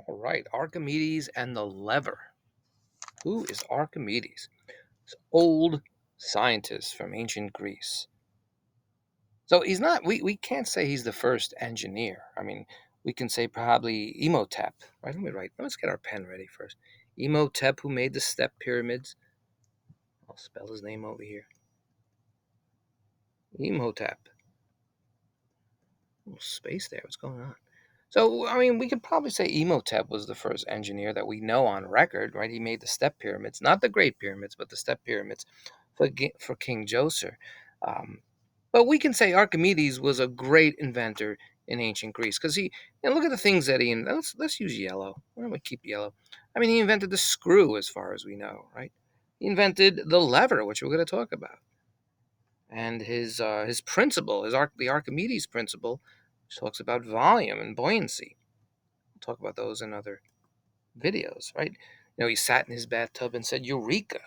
All right, Archimedes and the lever. Who is Archimedes? It's old scientist from ancient Greece. So he's not, we can't say he's the first engineer. I mean, we can say probably Imhotep, right? Let's get our pen ready first. Imhotep, who made the step pyramids. I'll spell his name over here. Imhotep. Little space there. What's going on? So, I mean, we could probably say Imhotep was the first engineer that we know on record, right? He made the step pyramids, not the Great Pyramids, but the step pyramids for King Djoser. Um, but we can say Archimedes was a great inventor in ancient Greece because and look at the things that let's use yellow. Why don't we keep yellow? I mean, he invented the screw, as far as we know, right? He invented the lever, which we're going to talk about, and his principle, the Archimedes principle, which talks about volume and buoyancy. We'll talk about those in other videos, right? He sat in his bathtub and said, "Eureka!"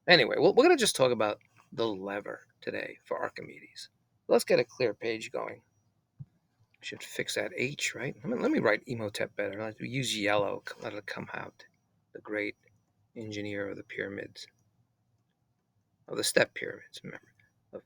Anyway, we're going to just talk about the lever today for Archimedes. Let's get a clear page going. Should fix that H, right? Let me write Imhotep better. Let's use yellow. Let it come out. The great engineer of the pyramids, of the step pyramids, remember,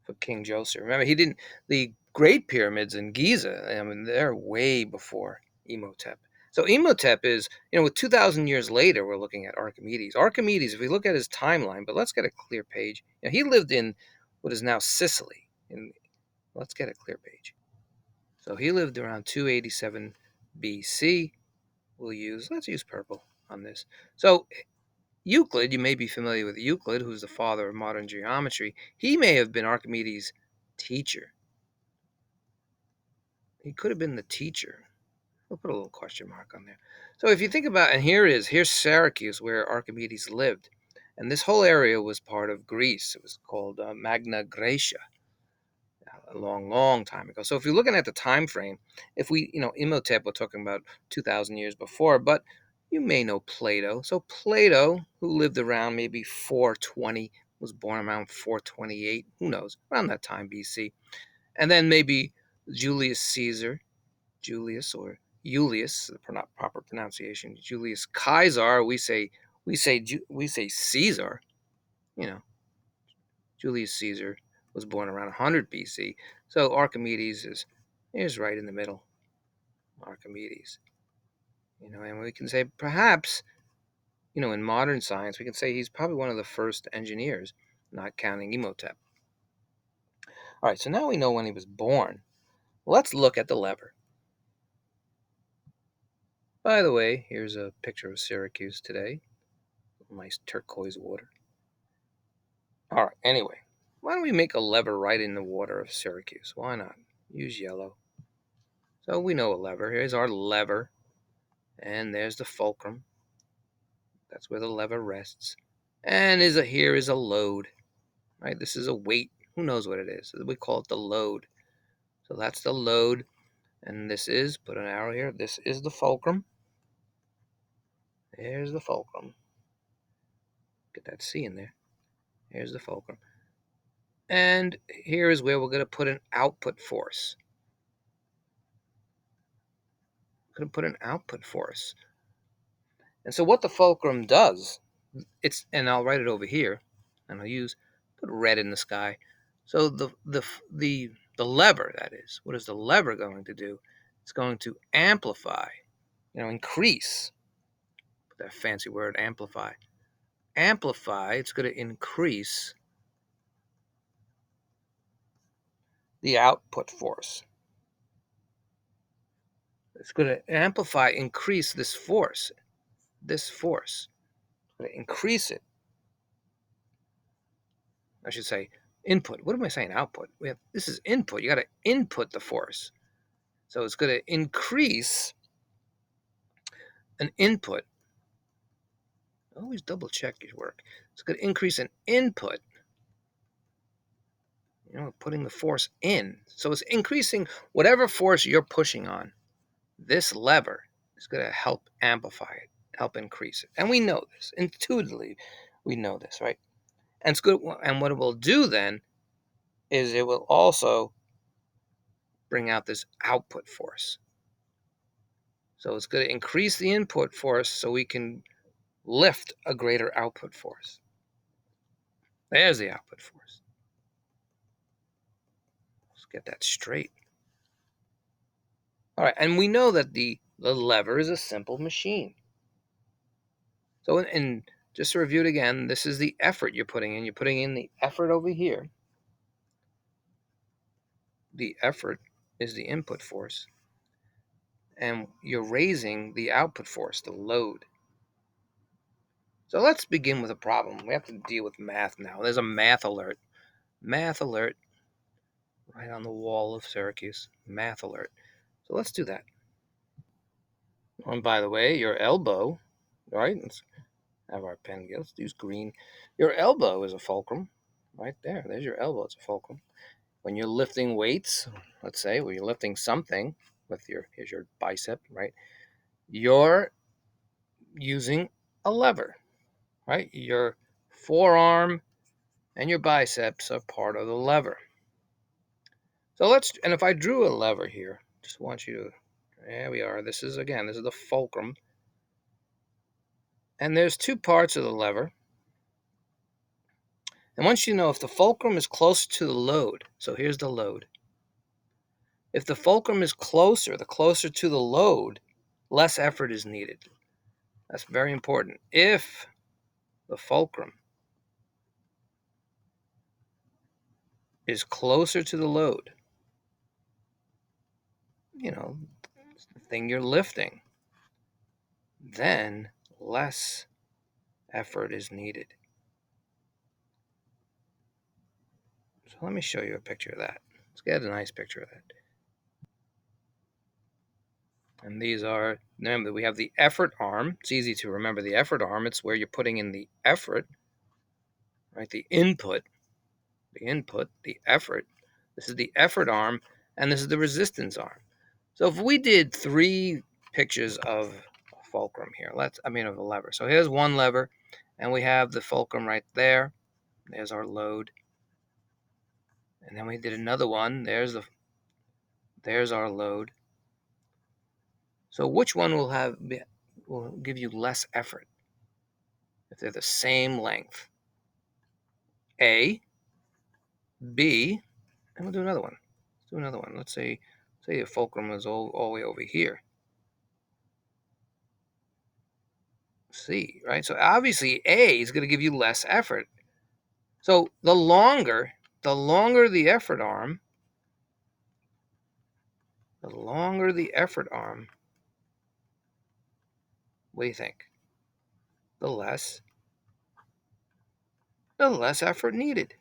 for King Djoser. Remember, he didn't. The great pyramids in Giza, I mean, they're way before Imhotep. So Imhotep is, with 2,000 years later, we're looking at Archimedes. Archimedes, if we look at his timeline, but let's get a clear page. He lived in what is now Sicily. Let's get a clear page. So he lived around 287 BC. Let's use purple on this. So Euclid, you may be familiar with Euclid, who's the father of modern geometry. He may have been Archimedes' teacher. He could have been the teacher. We'll put a little question mark on there. So if you think about, and here's Syracuse, where Archimedes lived. And this whole area was part of Greece. It was called Magna Graecia a long, long time ago. So if you're looking at the time frame, if we, Imhotep, we're talking about 2,000 years before, but you may know Plato. So Plato, who lived around maybe 420, was born around 428, who knows, around that time BC. And then maybe Julius Caesar, Julius or Julius, the proper pronunciation, Julius Caesar. We say Caesar. Julius Caesar was born around 100 BC. So Archimedes is right in the middle. Archimedes. And we can say perhaps, in modern science, we can say he's probably one of the first engineers, not counting Imhotep. All right, so now we know when he was born. Let's look at the lever. By the way, here's a picture of Syracuse today. Nice turquoise water. All right, anyway, why don't we make a lever right in the water of Syracuse? Why not? Use yellow. So we know a lever. Here's our lever. And there's the fulcrum. That's where the lever rests. And here is a load. Right? This is a weight. Who knows what it is? We call it the load. So that's the load. And put an arrow here, this is the fulcrum. There's the fulcrum. Get that C in there. Here's the fulcrum. And here is where we're going to put an output force. We're going to put an output force. And so what the fulcrum does, and I'll write it over here, and I'll put red in the sky. So the lever, that is, what is the lever going to do? It's going to amplify, increase. That fancy word, amplify. Amplify, it's going to increase the output force. It's going to increase this force. This force. It's going to increase it. I should say input. What am I saying? Output. This is input. You got to input the force. So it's going to increase an input. Always double check your work. It's going to increase an input. Putting the force in. So it's increasing whatever force you're pushing on. This lever is going to help amplify it, help increase it. And we know this. Intuitively, we know this, right? And it's good. And what it will do then is it will also bring out this output force. So it's going to increase the input force so we can lift a greater output force. There's the output force. Let's get that straight. All right, and we know that the lever is a simple machine. So, and just to review it again, this is the effort you're putting in. You're putting in the effort over here. The effort is the input force. And you're raising the output force, the load. So let's begin with a problem. We have to deal with math now. There's a math alert. Math alert right on the wall of Syracuse. Math alert. So let's do that. And by the way, your elbow, right? Let's have our pen get. Let's use green. Your elbow is a fulcrum. Right there. There's your elbow. It's a fulcrum. When you're lifting weights, let's say, when you're lifting something with here's your bicep, right? You're using a lever, right? Your forearm and your biceps are part of the lever. So and if I drew a lever here, just want you to, there we are. This is the fulcrum. And there's two parts of the lever. And once you know if the fulcrum is closer to the load, so here's the load. If the fulcrum is the closer to the load, less effort is needed. That's very important. If the fulcrum is closer to the load, the thing you're lifting, then less effort is needed. So let me show you a picture of that. Let's get a nice picture of that. And these are, remember, we have the effort arm. It's easy to remember the effort arm. It's where you're putting in the effort, right? The input, the effort. This is the effort arm, and this is the resistance arm. So if we did 3 pictures of a fulcrum here, of a lever. So here's one lever, and we have the fulcrum right there. There's our load. And then we did another one. There's our load. So which one will give you less effort if they're the same length? A, B, and we'll do another one. Let's do another one. Let's say the fulcrum is all the way over here. C, right? So obviously A is going to give you less effort. So the longer the effort arm, what do you think? The less effort needed.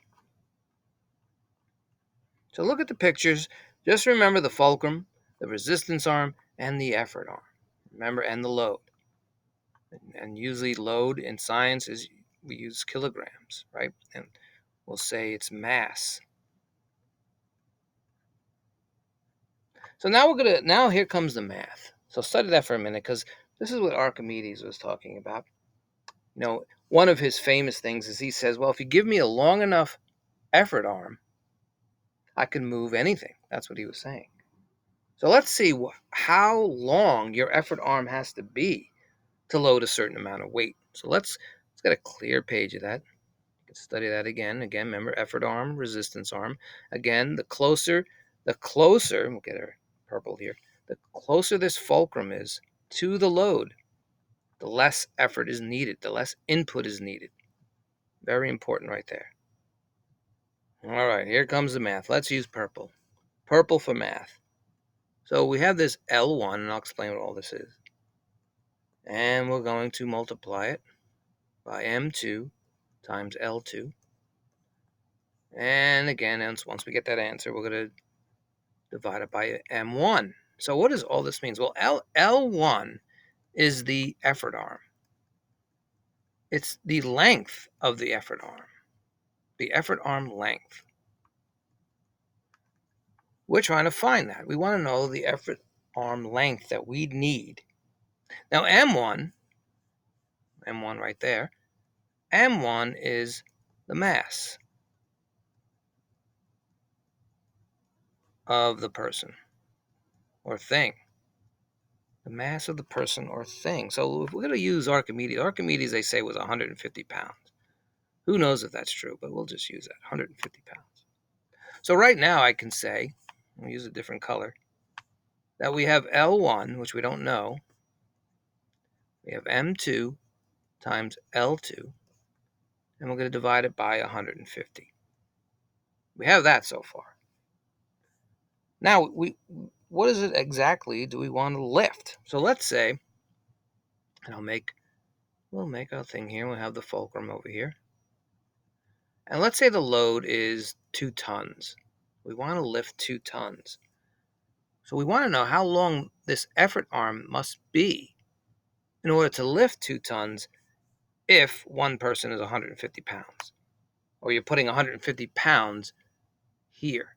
So look at the pictures. Just remember the fulcrum, the resistance arm, and the effort arm. Remember, and the load. And usually load in science we use kilograms, right? And we'll say it's mass. So now here comes the math. So study that for a minute, because this is what Archimedes was talking about. One of his famous things is he says, well, if you give me a long enough effort arm, I can move anything. That's what he was saying. So let's see how long your effort arm has to be to load a certain amount of weight. So let's get a clear page of that. You can study that again. Again, remember effort arm, resistance arm. Again, the closer, we'll get our purple here. The closer this fulcrum is to the load, the less effort is needed, the less input is needed. Very important right there. All right, here comes the math. Let's use purple. Purple for math. So we have this L1, and I'll explain what all this is. And we're going to multiply it by M2 times L2. And again, once we get that answer, we're going to divide it by M1. So what does all this mean? Well, L1 is the effort arm. It's the length of the effort arm. The effort arm length. We're trying to find that. We want to know the effort arm length that we need. Now M1 right there, M1 is the mass of the person or thing. The mass of the person or thing. So if we're going to use Archimedes, they say, was 150 pounds. Who knows if that's true, but we'll just use that, 150 pounds. So right now I can say, I'll use a different color, that we have L1, which we don't know. We have M2 times L2, and we're going to divide it by 150. We have that so far. Now, what is it exactly do we want to lift? So let's say, and we'll make our thing here. We'll have the fulcrum over here. And let's say the load is 2 tons. We want to lift 2 tons. So we want to know how long this effort arm must be in order to lift 2 tons if one person is 150 pounds. Or you're putting 150 pounds here.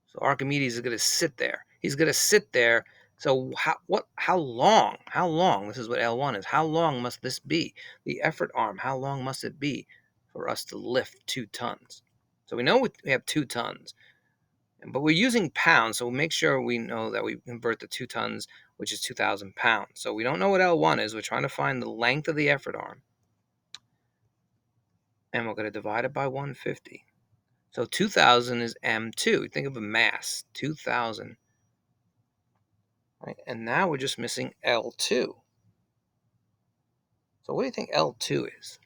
So Archimedes is going to sit there. He's going to sit there. So how long? How long? This is what L1 is. How long must this be? The effort arm, how long must it be for us to lift 2 tons? So we know we have 2 tons, but we're using pounds, so we'll make sure we know that we convert the 2 tons, which is 2,000 pounds. So we don't know what L1 is. We're trying to find the length of the effort arm, and we're going to divide it by 150. So 2,000 is M2. Think of a mass, 2,000. Right? And now we're just missing L2. So what do you think L2 is?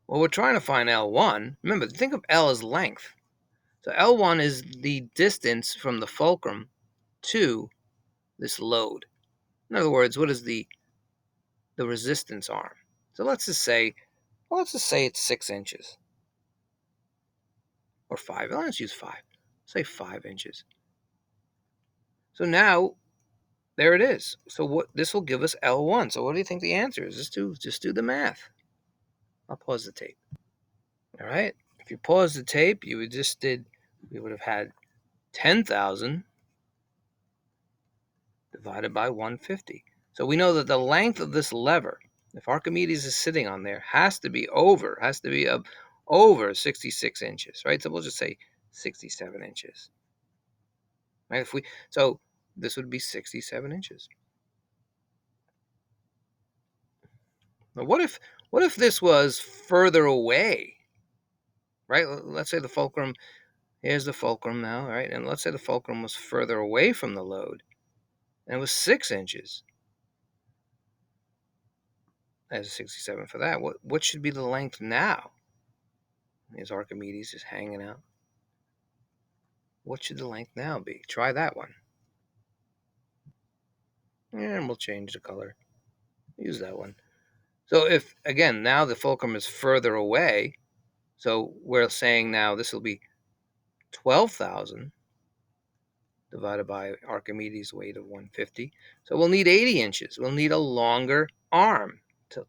Well, we're trying to find L1. Remember, think of L as length. So L1 is the distance from the fulcrum to this load. In other words, what is the resistance arm? So let's just say it's 6 inches or 5. Let's use 5. Say 5 inches. So now there it is. So what this will give us L1. So what do you think the answer is? Just do the math. I'll pause the tape. All right. If you pause the tape, we would have had 10,000 divided by 150. So we know that the length of this lever, if Archimedes is sitting on there, has to be over 66 inches, right? So we'll just say 67 inches. Right? So this would be 67 inches. Now what if this was further away? Right? Let's say the fulcrum, here's the fulcrum now, right? And let's say the fulcrum was further away from the load, and it was 6 inches. That's 67 for that. What should be the length now? Here's Archimedes just hanging out. What should the length now be? Try that one. And we'll change the color. Use that one. So if, again, now the fulcrum is further away, so we're saying now this will be 12,000 divided by Archimedes' weight of 150. So we'll need 80 inches. We'll need a longer arm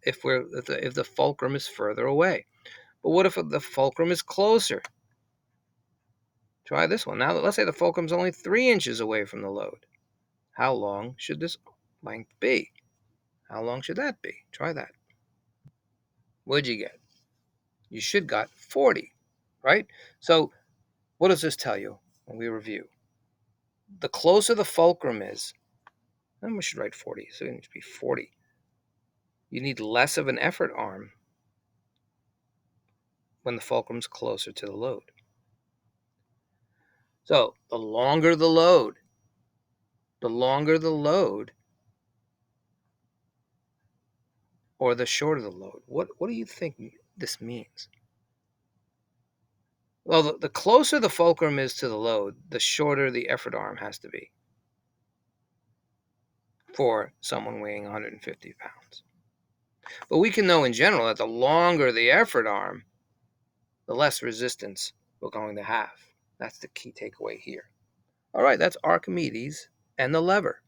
if the fulcrum is further away. But what if the fulcrum is closer? Try this one. Now, let's say the fulcrum is only 3 inches away from the load. How long should this length be? How long should that be? Try that. What'd you get? You should got 40, right? So what does this tell you when we review? The closer the fulcrum is, then we should write 40, so it needs to be 40. You need less of an effort arm when the fulcrum's closer to the load. So the longer the load, or the shorter the load. What do you think this means? Well, the closer the fulcrum is to the load, the shorter the effort arm has to be for someone weighing 150 pounds. But we can know in general that the longer the effort arm, the less resistance we're going to have. That's the key takeaway here. All right, that's Archimedes and the lever.